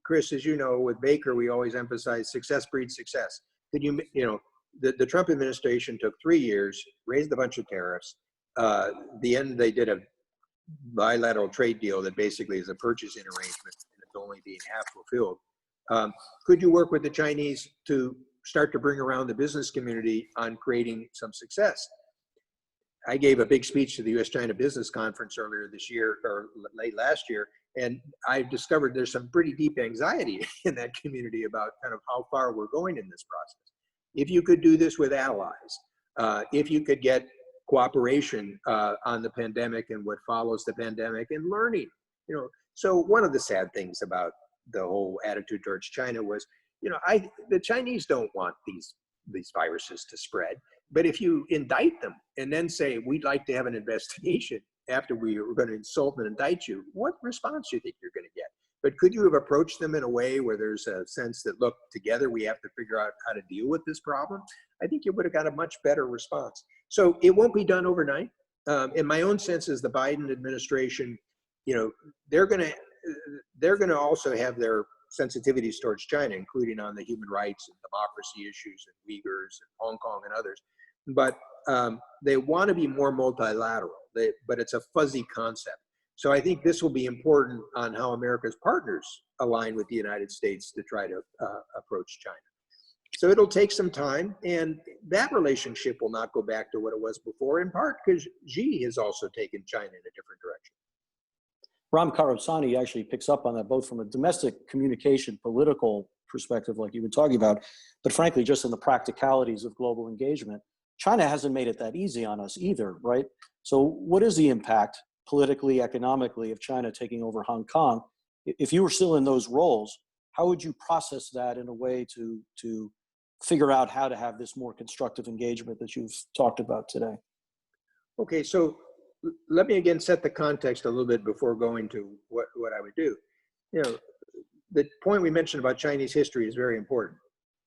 Chris, as you know, with Baker, we always emphasize success breeds success. The Trump administration took 3 years, raised a bunch of tariffs. The end, they did a bilateral trade deal that basically is a purchasing arrangement, and it's only being half fulfilled. Could you work with the Chinese to start to bring around the business community on creating some success? I gave a big speech to the U.S.-China Business Conference earlier this year, or late last year, and I discovered there's some pretty deep anxiety in that community about kind of how far we're going in this process. If you could do this with allies, if you could get cooperation on the pandemic and what follows the pandemic and learning, you know. So one of the sad things about the whole attitude towards China was, you know, the Chinese don't want these viruses to spread. But if you indict them and then say, we'd like to have an investigation after we were going to insult and indict you, what response do you think you're going to get? But could you have approached them in a way where there's a sense that, look, together we have to figure out how to deal with this problem? I think you would have got a much better response. So it won't be done overnight. In my own sense is the Biden administration, you know, they're going to also have their sensitivities towards China, including on the human rights and democracy issues and Uyghurs and Hong Kong and others. But they want to be more multilateral, but it's a fuzzy concept. So I think this will be important on how America's partners align with the United States to try to approach China. So it'll take some time, and that relationship will not go back to what it was before, in part because Xi has also taken China in a different direction. Ram Karabsani actually picks up on that, both from a domestic communication, political perspective, like you've been talking about, but frankly, just in the practicalities of global engagement. China hasn't made it that easy on us either, right? So what is the impact politically, economically of China taking over Hong Kong? If you were still in those roles, how would you process that in a way to figure out how to have this more constructive engagement that you've talked about today? Okay, so let me again set the context a little bit before going to what I would do. You know, the point we mentioned about Chinese history is very important.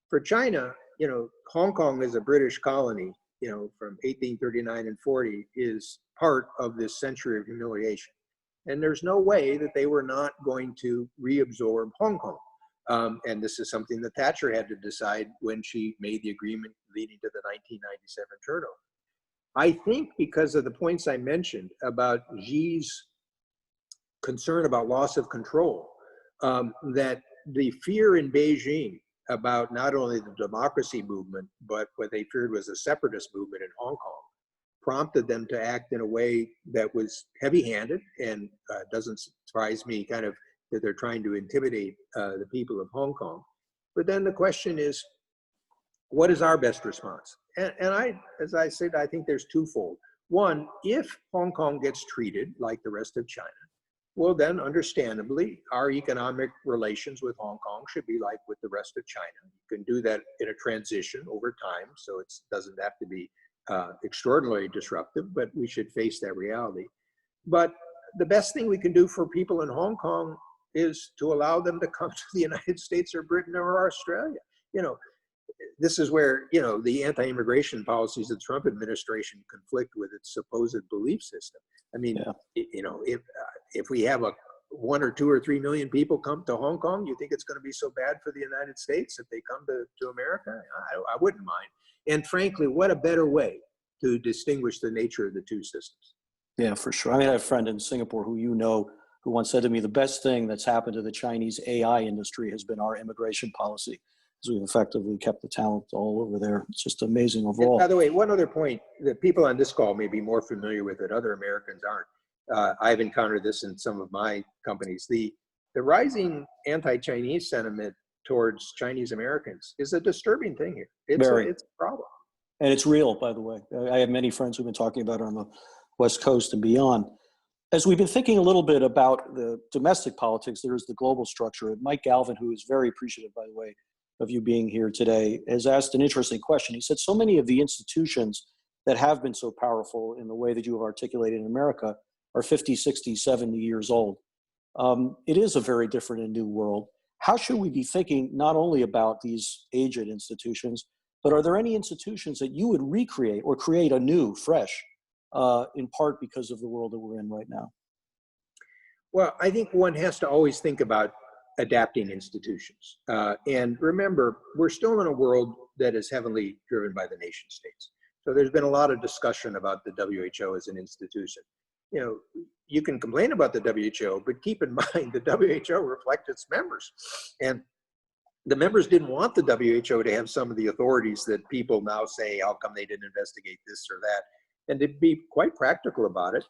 For China, you know, Hong Kong is a British colony, you know, from 1839 and 40 is part of this century of humiliation. And there's no way that they were not going to reabsorb Hong Kong. And this is something that Thatcher had to decide when she made the agreement leading to the 1997 turnover. I think because of the points I mentioned about Xi's concern about loss of control, that the fear in Beijing about not only the democracy movement, but what they feared was a separatist movement in Hong Kong, prompted them to act in a way that was heavy-handed, and doesn't surprise me kind of that they're trying to intimidate the people of Hong Kong. But then the question is, what is our best response? And I, as I said, I think there's twofold. One, if Hong Kong gets treated like the rest of China, well then understandably, our economic relations with Hong Kong should be like with the rest of China. You can do that in a transition over time, so it doesn't have to be extraordinarily disruptive, but we should face that reality. But the best thing we can do for people in Hong Kong is to allow them to come to the United States or Britain or Australia. You know, this is where, you know, the anti-immigration policies of the Trump administration conflict with its supposed belief system. I mean, you know, if we have 1 or 2 or 3 million people come to Hong Kong, you think it's going to be so bad for the United States if they come to America? I wouldn't mind. And frankly, what a better way to distinguish the nature of the two systems. Yeah, for sure. I mean, I have a friend in Singapore who you know, who once said to me, the best thing that's happened to the Chinese AI industry has been our immigration policy, because we've effectively kept the talent all over there. It's just amazing overall. And by the way, one other point that people on this call may be more familiar with that other Americans aren't. I've encountered this in some of my companies. The rising anti-Chinese sentiment towards Chinese Americans is a disturbing thing here. It's a problem. And it's real, by the way. I have many friends who've been talking about it on the West Coast and beyond. As we've been thinking a little bit about the domestic politics, there is the global structure. Mike Galvin, who is very appreciative, by the way, of you being here today, has asked an interesting question. He said, so many of the institutions that have been so powerful in the way that you have articulated in America are 50, 60, 70 years old. It is a very different and new world. How should we be thinking not only about these aged institutions, but are there any institutions that you would recreate or create anew, fresh, in part because of the world that we're in right now? Well, I think one has to always think about adapting institutions. And remember, we're still in a world that is heavily driven by the nation states. So there's been a lot of discussion about the WHO as an institution. You know, you can complain about the WHO, but keep in mind the WHO reflects its members. And the members didn't want the WHO to have some of the authorities that people now say, how come they didn't investigate this or that? And to be quite practical about it,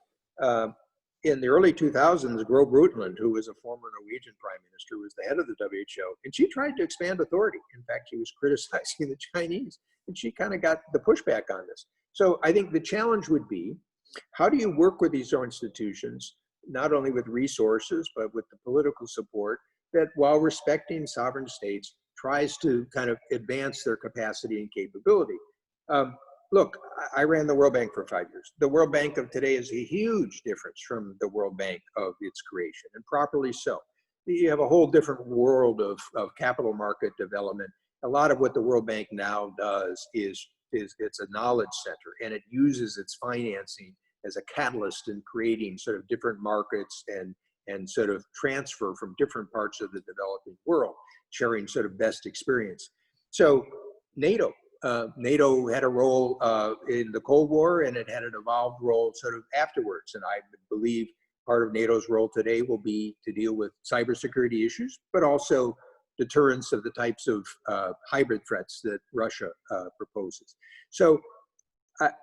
in the early 2000s, Gro Brundtland, who was a former Norwegian prime minister, was the head of the WHO, and she tried to expand authority. In fact, she was criticizing the Chinese, and she kind of got the pushback on this. So I think the challenge would be, how do you work with these institutions, not only with resources, but with the political support that, while respecting sovereign states, tries to kind of advance their capacity and capability? Look, I ran the World Bank for 5 years. The World Bank of today is a huge difference from the World Bank of its creation, and properly so. You have a whole different world of capital market development. A lot of what the World Bank now does is it's a knowledge center, and it uses its financing as a catalyst in creating sort of different markets and sort of transfer from different parts of the developing world, sharing sort of best experience. So NATO had a role in the Cold War, and it had an evolved role sort of afterwards. And I believe part of NATO's role today will be to deal with cybersecurity issues, but also deterrence of the types of hybrid threats that Russia proposes. So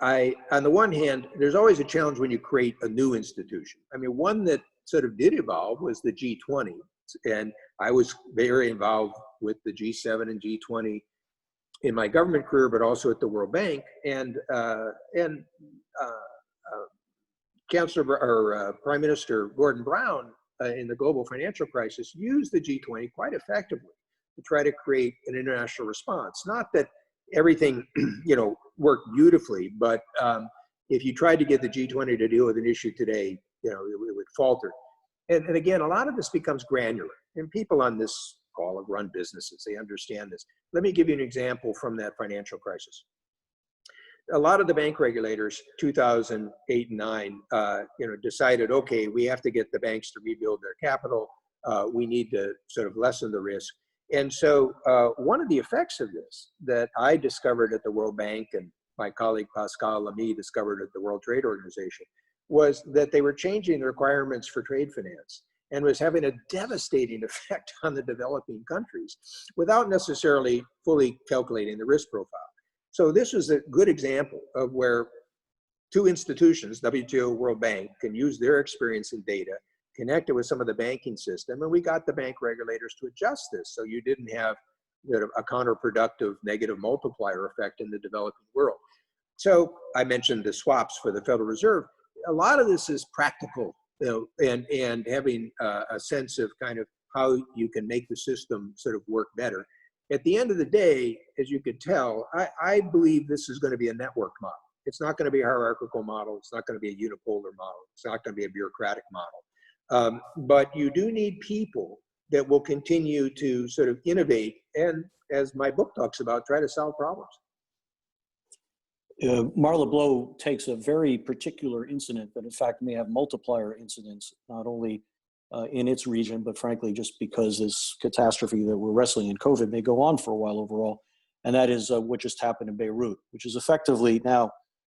on the one hand, there's always a challenge when you create a new institution. I mean, one that sort of did evolve was the G20. And I was very involved with the G7 and G20 in my government career, but also at the World Bank. And Chancellor or Prime Minister Gordon Brown in the global financial crisis used the G20 quite effectively to try to create an international response. Not that everything, you know, worked beautifully, but if you tried to get the G20 to deal with an issue today, it would falter. And again, a lot of this becomes granular, and people on this call have run businesses. They understand this. Let me give you an example from that financial crisis. A lot of the bank regulators, 2008 and 9, decided, okay, we have to get the banks to rebuild their capital. We need to sort of lessen the risk. And so one of the effects of this that I discovered at the World Bank and my colleague Pascal Lamy discovered at the World Trade Organization was that they were changing the requirements for trade finance and was having a devastating effect on the developing countries without necessarily fully calculating the risk profile. So this was a good example of where two institutions, WTO, World Bank, can use their experience and data, connect it with some of the banking system, and we got the bank regulators to adjust this so you didn't have a counterproductive negative multiplier effect in the developing world. So I mentioned the swaps for the Federal Reserve. A lot of this is practical, and having a sense of kind of how you can make the system sort of work better. At the end of the day, as you could tell, I believe this is going to be a network model. It's not going to be a hierarchical model. It's not going to be a unipolar model. It's not going to be a bureaucratic model. But you do need people that will continue to sort of innovate and, as my book talks about, try to solve problems. Marla Blow takes a very particular incident that in fact may have multiplier incidents, not only in its region, but frankly, just because this catastrophe that we're wrestling in COVID may go on for a while overall. And that is what just happened in Beirut, which is effectively now,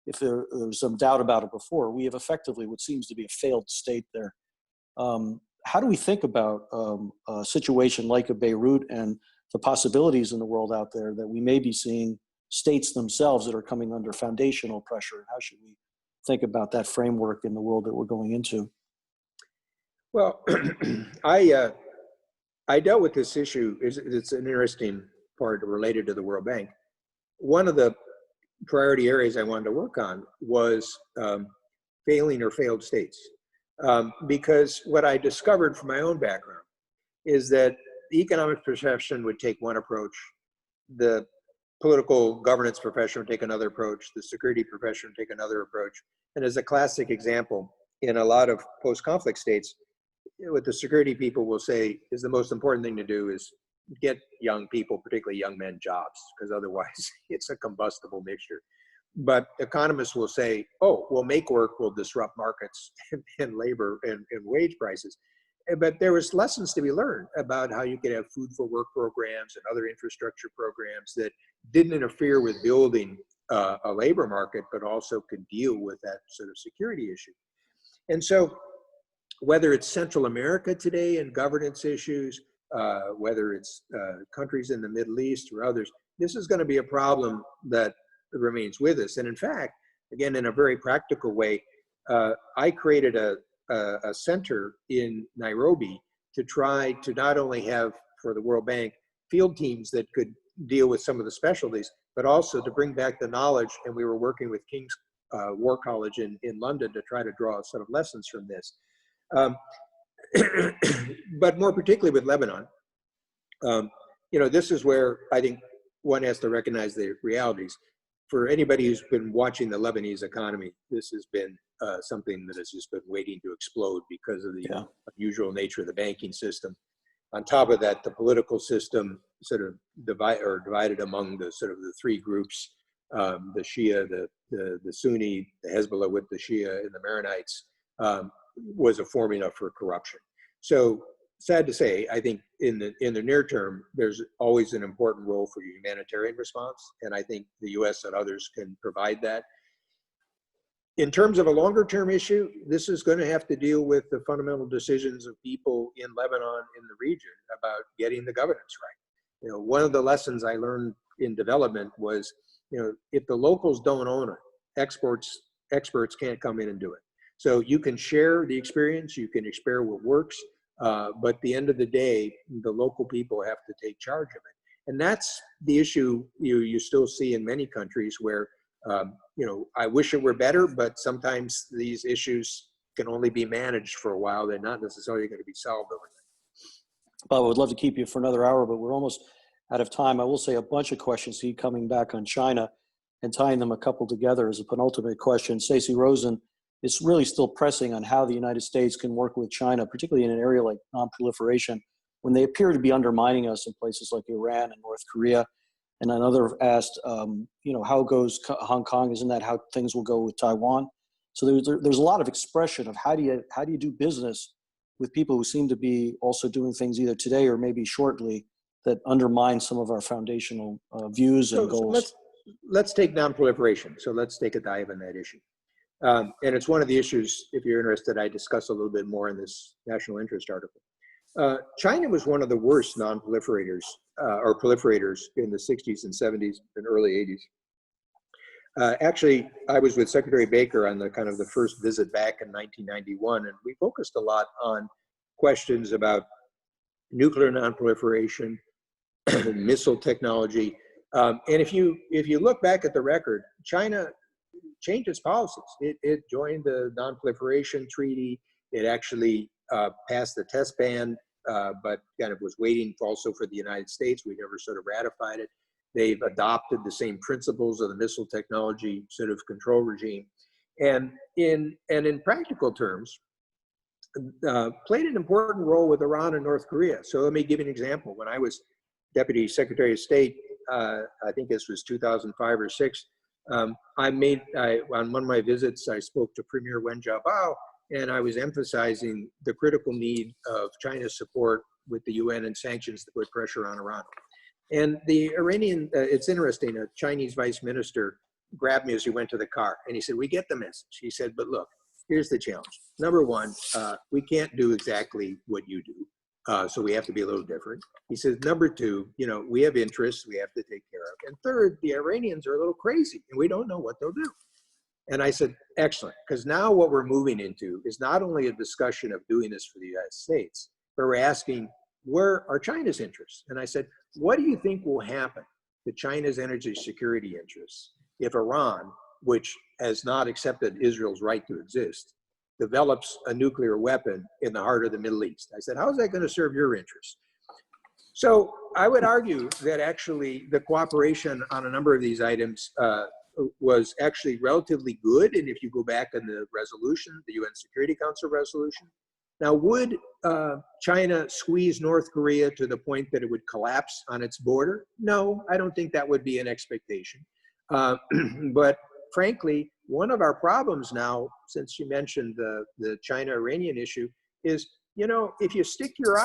if there was some doubt about it before, we have effectively what seems to be a failed state there. How do we think about a situation like a Beirut and the possibilities in the world out there that we may be seeing states themselves that are coming under foundational pressure? How should we think about that framework in the world that we're going into? Well, I dealt with this issue. It's an interesting part related to the World Bank. One of the priority areas I wanted to work on was failing or failed states. Because what I discovered from my own background is that the economic profession would take one approach, the political governance profession would take another approach, the security profession would take another approach. And as a classic example, in a lot of post-conflict states, what the security people will say is the most important thing to do is get young people, particularly young men, jobs, because otherwise it's a combustible mixture. But economists will say, oh, well, make work will disrupt markets and labor and wage prices. But there was lessons to be learned about how you could have food for work programs and other infrastructure programs that didn't interfere with building a labor market, but also could deal with that sort of security issue. And so whether it's Central America today and governance issues, whether it's countries in the Middle East or others, this is going to be a problem that remains with us. And in fact, again, in a very practical way, I created a center in Nairobi to try to not only have, for the World Bank, field teams that could deal with some of the specialties, but also to bring back the knowledge. And we were working with King's War College in London to try to draw sort of lessons from this. But more particularly with Lebanon, this is where I think one has to recognize the realities. For anybody who's been watching the Lebanese economy, this has been something that has just been waiting to explode because of the unusual nature of the banking system. On top of that, the political system sort of divided among the sort of the three groups, the Shia, the Sunni, the Hezbollah with the Shia and the Maronites, was a formula for corruption. So sad to say, I think in the near term, there's always an important role for humanitarian response. And I think the US and others can provide that. In terms of a longer term issue, this is going to have to deal with the fundamental decisions of people in Lebanon, in the region, about getting the governance right. One of the lessons I learned in development was, if the locals don't own it, experts can't come in and do it. So you can share the experience, you can share what works, but at the end of the day, the local people have to take charge of it. And that's the issue you still see in many countries where, I wish it were better, but sometimes these issues can only be managed for a while. They're not necessarily going to be solved overnight. Bob, I would love to keep you for another hour, but we're almost out of time. I will say a bunch of questions to you coming back on China. and tying them a couple together as a penultimate question. Stacey Rosen is really still pressing on how the United States can work with China, particularly in an area like non-proliferation, when they appear to be undermining us in places like Iran and North Korea. And another asked, how goes Hong Kong? Isn't that how things will go with Taiwan? So there's a lot of expression of how do you do business with people who seem to be also doing things either today or maybe shortly that undermine some of our foundational views and goals. Let's take non-proliferation. So let's take a dive on that issue. And it's one of the issues, if you're interested, I discuss a little bit more in this national interest article. China was one of the worst non-proliferators or proliferators in the 60s and 70s and early 80s. Actually, I was with Secretary Baker on the kind of the first visit back in 1991, and we focused a lot on questions about nuclear non-proliferation, missile technology. And if you look back at the record, China changed its policies. It joined the non-proliferation treaty. It actually passed the test ban, but kind of was waiting also for the United States. We never sort of ratified it. They've adopted the same principles of the missile technology sort of control regime. And in practical terms, played an important role with Iran and North Korea. So let me give you an example. When I was Deputy Secretary of State, I think this was 2005 or 6, on one of my visits, I spoke to Premier Wen Jiabao, and I was emphasizing the critical need of China's support with the UN and sanctions to put pressure on Iran. And the Iranian, it's interesting, a Chinese vice minister grabbed me as he went to the car, and he said, "We get the message." He said, "But look, here's the challenge. Number one, we can't do exactly what you do, so we have to be a little different." He says, "Number two, we have interests we have to take care of. And third, the Iranians are a little crazy, and we don't know what they'll do." And I said, excellent, because now what we're moving into is not only a discussion of doing this for the United States, but we're asking, where are China's interests? And I said, what do you think will happen to China's energy security interests if Iran, which has not accepted Israel's right to exist, develops a nuclear weapon in the heart of the Middle East? I said, how is that going to serve your interests? So I would argue that actually the cooperation on a number of these items was actually relatively good. And if you go back in the resolution, the UN Security Council resolution, now would China squeeze North Korea to the point that it would collapse on its border? No, I don't think that would be an expectation. But frankly, one of our problems now, since you mentioned the China-Iranian issue, is, if you stick your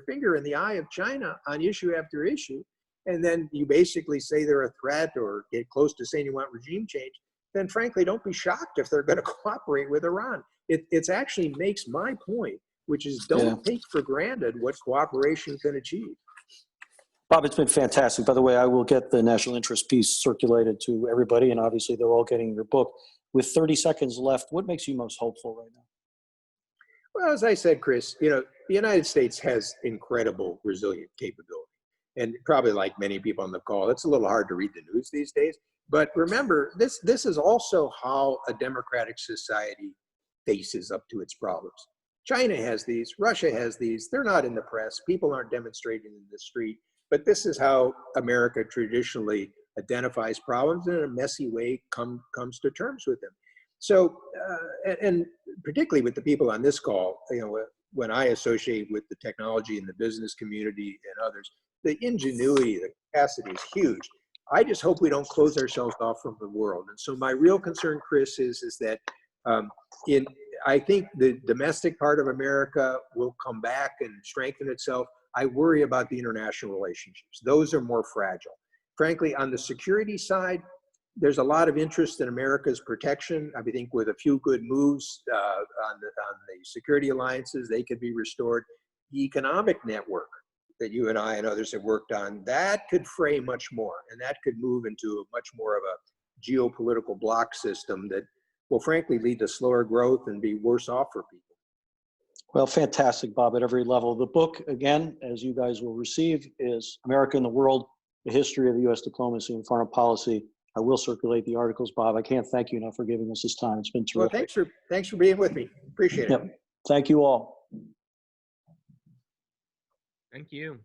finger in the eye of China on issue after issue, and then you basically say they're a threat or get close to saying you want regime change, then frankly, don't be shocked if they're going to cooperate with Iran. It actually makes my point, which is don't take for granted what cooperation can achieve. Bob, it's been fantastic. By the way, I will get the national interest piece circulated to everybody, and obviously they're all getting your book. With 30 seconds left, what makes you most hopeful right now? Well, as I said, Chris, the United States has incredible resilient capability. And probably like many people on the call, it's a little hard to read the news these days. But remember, this is also how a democratic society faces up to its problems. China has these, Russia has these, they're not in the press, people aren't demonstrating in the street, but this is how America traditionally identifies problems and in a messy way comes to terms with them. So, and particularly with the people on this call, when I associate with the technology and the business community and others, the ingenuity, the capacity is huge. I just hope we don't close ourselves off from the world. And so my real concern, Chris, is that I think the domestic part of America will come back and strengthen itself. I worry about the international relationships. Those are more fragile. Frankly, on the security side, there's a lot of interest in America's protection. I think with a few good moves on the security alliances, they could be restored. The economic network that you and I and others have worked on, that could fray much more, and that could move into a much more of a geopolitical block system that will frankly lead to slower growth and be worse off for people. Well, fantastic, Bob, at every level. The book, again, as you guys will receive, is America and the World, The History of the U.S. Diplomacy and Foreign Policy. I will circulate the articles, Bob. I can't thank you enough for giving us this time. It's been terrific. Well, thanks for being with me. Appreciate it. Yep. Thank you all. Thank you.